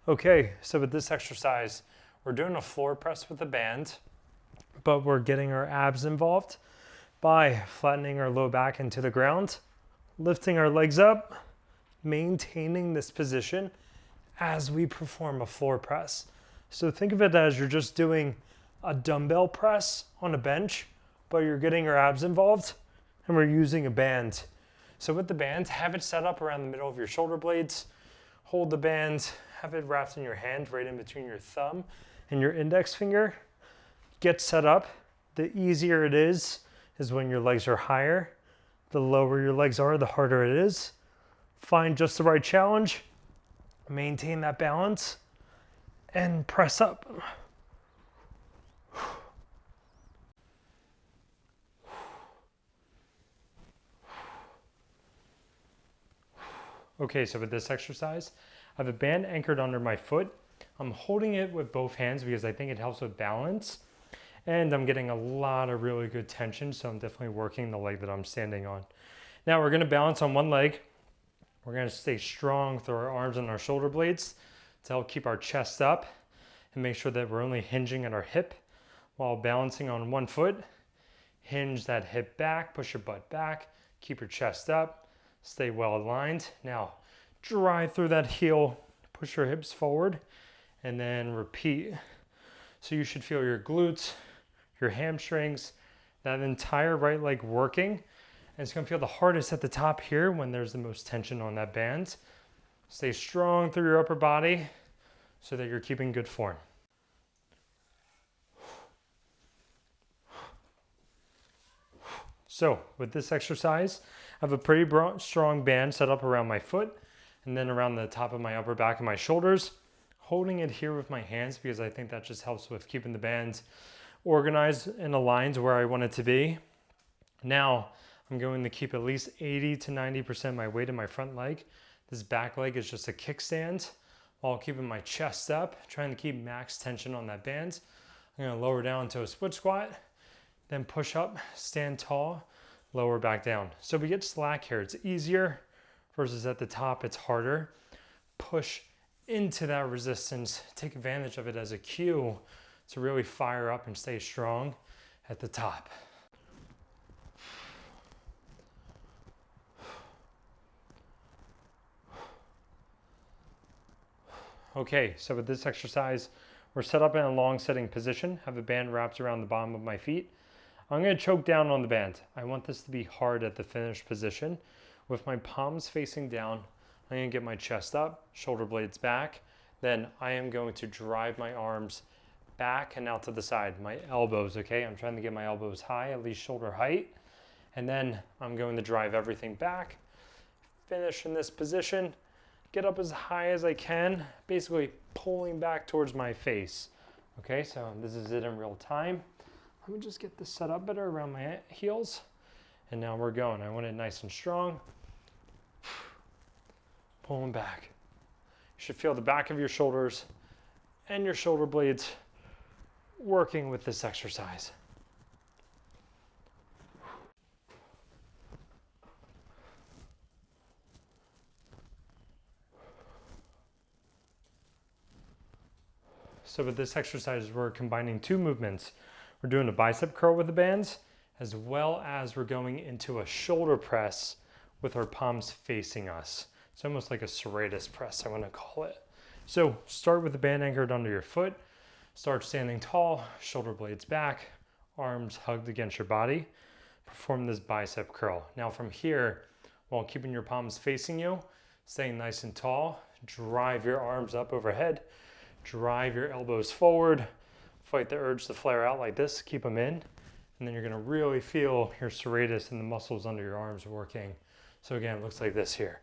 Okay, so with this exercise, we're doing a floor press with a band, but we're getting our abs involved by flattening our low back into the ground, lifting our legs up, maintaining this position as we perform a floor press. So think of it as you're just doing a dumbbell press on a bench, but you're getting your abs involved and we're using a band. So with the band, have it set up around the middle of your shoulder blades, hold the band, have it wrapped in your hand right in between your thumb and your index finger. Get set up. The easier it is when your legs are higher. The lower your legs are, the harder it is. Find just the right challenge, maintain that balance, and press up. Okay, so with this exercise, I have a band anchored under my foot. I'm holding it with both hands because I think it helps with balance. And I'm getting a lot of really good tension, so I'm definitely working the leg that I'm standing on. Now we're gonna balance on one leg. We're gonna stay strong through our arms and our shoulder blades to help keep our chest up and make sure that we're only hinging at our hip while balancing on one foot. Hinge that hip back, push your butt back, keep your chest up, stay well aligned. Now, drive through that heel, push your hips forward, and then repeat. So you should feel your glutes, your hamstrings, that entire right leg working. And it's gonna feel the hardest at the top here when there's the most tension on that band. Stay strong through your upper body so that you're keeping good form. So with this exercise, I have a pretty strong band set up around my foot and then around the top of my upper back and my shoulders, holding it here with my hands because I think that just helps with keeping the band organized and aligned where I want it to be. Now, I'm going to keep at least 80 to 90% of my weight in my front leg. This back leg is just a kickstand while keeping my chest up, trying to keep max tension on that band. I'm gonna lower down to a split squat, then push up, stand tall, lower back down. So we get slack here. It's easier versus at the top, it's harder. Push into that resistance, take advantage of it as a cue to really fire up and stay strong at the top. Okay, so with this exercise, we're set up in a long sitting position, have a band wrapped around the bottom of my feet. I'm gonna choke down on the band. I want this to be hard at the finished position. With my palms facing down, I'm gonna get my chest up, shoulder blades back. Then I am going to drive my arms back and out to the side, my elbows, okay? I'm trying to get my elbows high, at least shoulder height. And then I'm going to drive everything back, finish in this position, get up as high as I can, basically pulling back towards my face. Okay, so this is it in real time. Let me just get this set up better around my heels. And now we're going. I want it nice and strong. Pulling back. You should feel the back of your shoulders and your shoulder blades working with this exercise. So with this exercise, we're combining two movements. We're doing a bicep curl with the bands, as well as we're going into a shoulder press with our palms facing us. It's almost like a serratus press, I want to call it. So start with the band anchored under your foot, start standing tall, shoulder blades back, arms hugged against your body. Perform this bicep curl. Now from here, while keeping your palms facing you, staying nice and tall, drive your arms up overhead, drive your elbows forward, fight the urge to flare out like this, keep them in, and then you're gonna really feel your serratus and the muscles under your arms working. So again, it looks like this here.